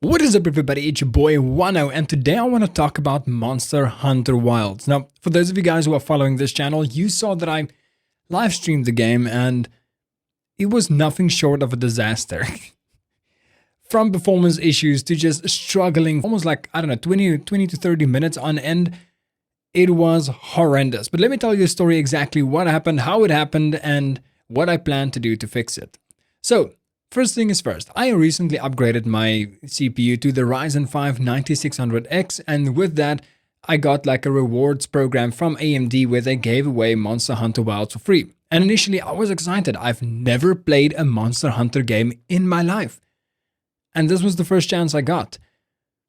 What is up everybody, it's your boy Wano, and today I want to talk about Monster Hunter Wilds. Now, for those of you guys who are following this channel, you saw that I live streamed the game and it was nothing short of a disaster. From performance issues to just struggling, almost like, I don't know, 20 to 30 minutes on end. It was horrendous. But let me tell you a story exactly what happened, how it happened, and what I plan to do to fix it. So, first thing is first, I recently upgraded my CPU to the Ryzen 5 9600X, and with that, I got like a rewards program from AMD where they gave away Monster Hunter Wilds for free. And initially, I was excited. I've never played a Monster Hunter game in my life. And this was the first chance I got.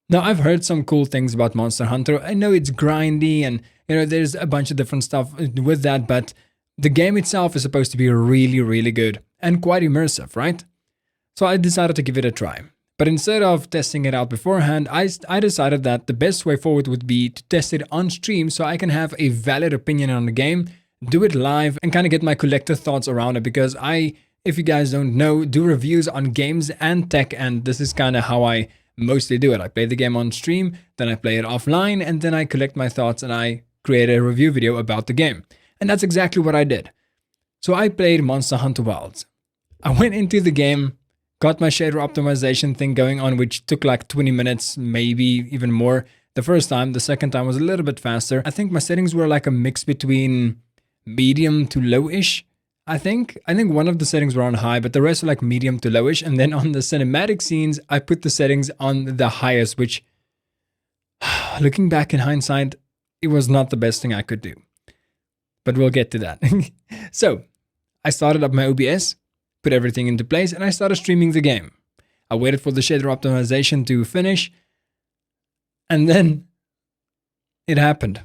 Now, I've heard some cool things about Monster Hunter. I know it's grindy and, there's a bunch of different stuff with that, but the game itself is supposed to be really, really good and quite immersive, right? So I decided to give it a try. But instead of testing it out beforehand, I decided that the best way forward would be to test it on stream so I can have a valid opinion on the game, do it live, and kind of get my collective thoughts around it, because if you guys don't know, do reviews on games and tech, and this is kind of how I mostly do it. I play the game on stream, then I play it offline, and then I collect my thoughts and I create a review video about the game. And that's exactly what I did. So I played Monster Hunter Wilds. I went into the game, got my shader optimization thing going on, which took like 20 minutes, maybe even more. The first time, the second time was a little bit faster. I think my settings were like a mix between medium to low-ish. I think one of the settings were on high, but the rest were like medium to lowish. And then on the cinematic scenes, I put the settings on the highest, which, looking back in hindsight, it was not the best thing I could do. But we'll get to that. So, I started up my OBS, put everything into place, and I started streaming the game. I waited for the shader optimization to finish, and then it happened.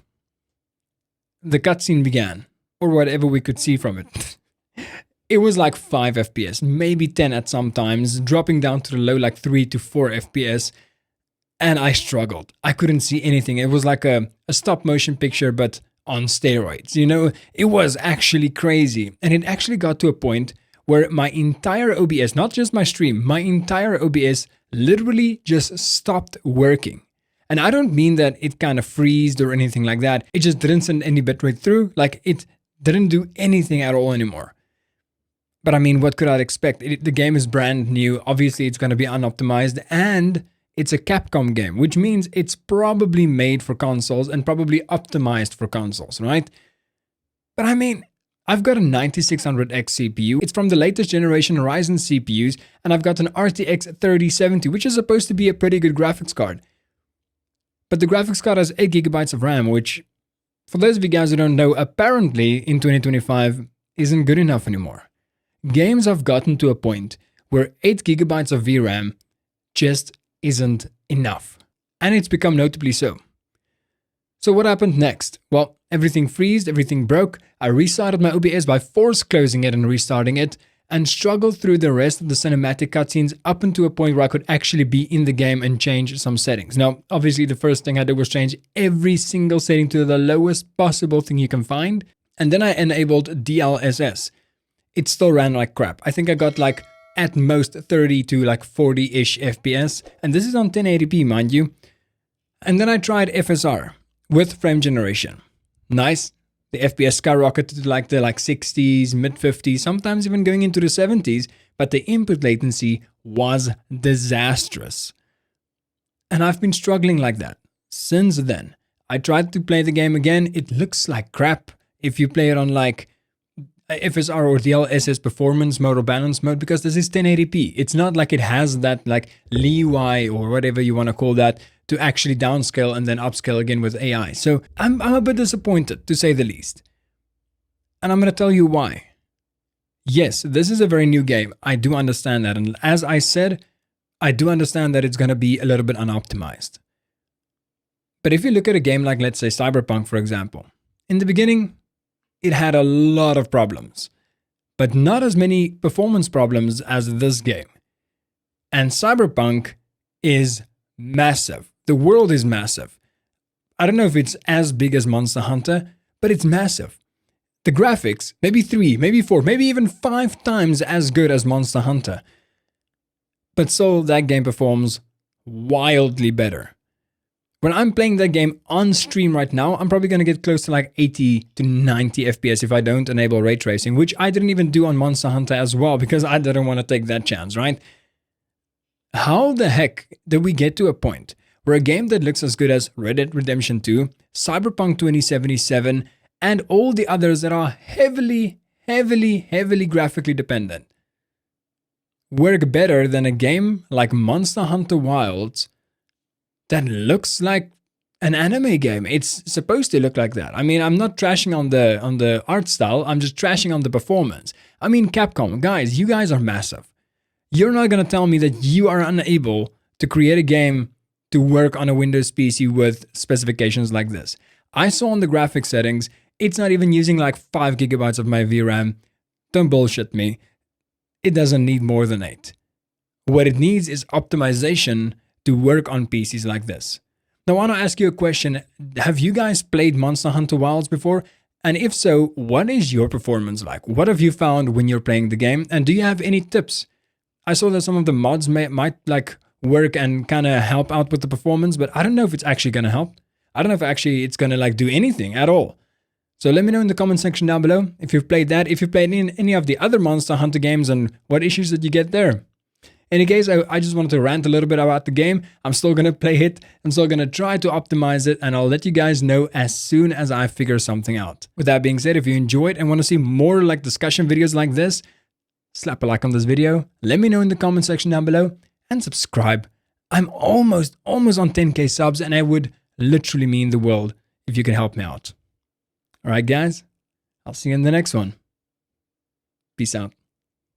The cutscene began, or whatever we could see from it. It was like 5 FPS, maybe 10 at some times, dropping down to the low like 3 to 4 FPS, and I struggled. I couldn't see anything. It was like a stop motion picture, but on steroids. It was actually crazy. And it actually got to a point where my entire OBS, not just my stream, my entire OBS literally just stopped working. And I don't mean that it kind of freezed or anything like that. It just didn't send any bitrate through. Like, it didn't do anything at all anymore. But I mean, what could I expect? The game is brand new. Obviously, it's going to be unoptimized, and it's a Capcom game, which means it's probably made for consoles and probably optimized for consoles, right? But I mean, I've got a 9600X CPU. It's from the latest generation Ryzen CPUs, and I've got an RTX 3070, which is supposed to be a pretty good graphics card. But the graphics card has 8 GB of RAM, which, for those of you guys who don't know, apparently in 2025 isn't good enough anymore. Games have gotten to a point where 8 GB of VRAM just isn't enough. And it's become notably so. So what happened next? Well, everything freezed, everything broke. I restarted my OBS by force closing it and restarting it, and struggled through the rest of the cinematic cutscenes up into a point where I could actually be in the game and change some settings. Now, obviously the first thing I did was change every single setting to the lowest possible thing you can find. And then I enabled DLSS. It still ran like crap. I think I got like at most 30 to like 40-ish FPS. And this is on 1080p, mind you. And then I tried FSR with frame generation. Nice. The FPS skyrocketed to like the 60s, mid-50s, sometimes even going into the 70s. But the input latency was disastrous. And I've been struggling like that since then. I tried to play the game again. It looks like crap if you play it on like FSR or DLSS performance mode or balance mode, because this is 1080p. It's not like it has that like leeway or whatever you want to call that to actually downscale and then upscale again with AI. So I'm a bit disappointed, to say the least. And I'm going to tell you why. Yes, this is a very new game. I do understand that. And as I said, I do understand that it's going to be a little bit unoptimized. But if you look at a game like, let's say, Cyberpunk, for example, in the beginning, it had a lot of problems, but not as many performance problems as this game. And Cyberpunk is massive. The world is massive. I don't know if it's as big as Monster Hunter, but it's massive. The graphics, maybe 3, maybe 4, maybe even 5 times as good as Monster Hunter. But still, that game performs wildly better. When I'm playing that game on stream right now, I'm probably going to get close to like 80 to 90 FPS if I don't enable ray tracing, which I didn't even do on Monster Hunter as well because I didn't want to take that chance, right? How the heck did we get to a point where a game that looks as good as Red Dead Redemption 2, Cyberpunk 2077, and all the others that are heavily graphically dependent work better than a game like Monster Hunter Wilds that looks like an anime game? It's supposed to look like that. I mean, I'm not trashing on the art style, I'm just trashing on the performance. I mean, Capcom, guys, you guys are massive. You're not going to tell me that you are unable to create a game to work on a Windows PC with specifications like this. I saw on the graphics settings, it's not even using like 5 gigabytes of my VRAM. Don't bullshit me. It doesn't need more than 8. What it needs is optimization to work on PCs like this. Now, I want to ask you a question. Have you guys played Monster Hunter Wilds before? And if so, what is your performance like? What have you found when you're playing the game? And do you have any tips? I saw that some of the mods might like work and kind of help out with the performance, but I don't know if it's actually going to help. I don't know if actually it's going to like do anything at all. So let me know in the comment section down below if you've played that, if you've played any of the other Monster Hunter games and what issues that you get there. In any case, I just wanted to rant a little bit about the game. I'm still going to play it. I'm still going to try to optimize it, and I'll let you guys know as soon as I figure something out. With that being said, if you enjoyed and want to see more like discussion videos like this, slap a like on this video, let me know in the comment section down below, and subscribe. I'm almost on 10k subs, and it would literally mean the world if you can help me out. Alright guys, I'll see you in the next one. Peace out.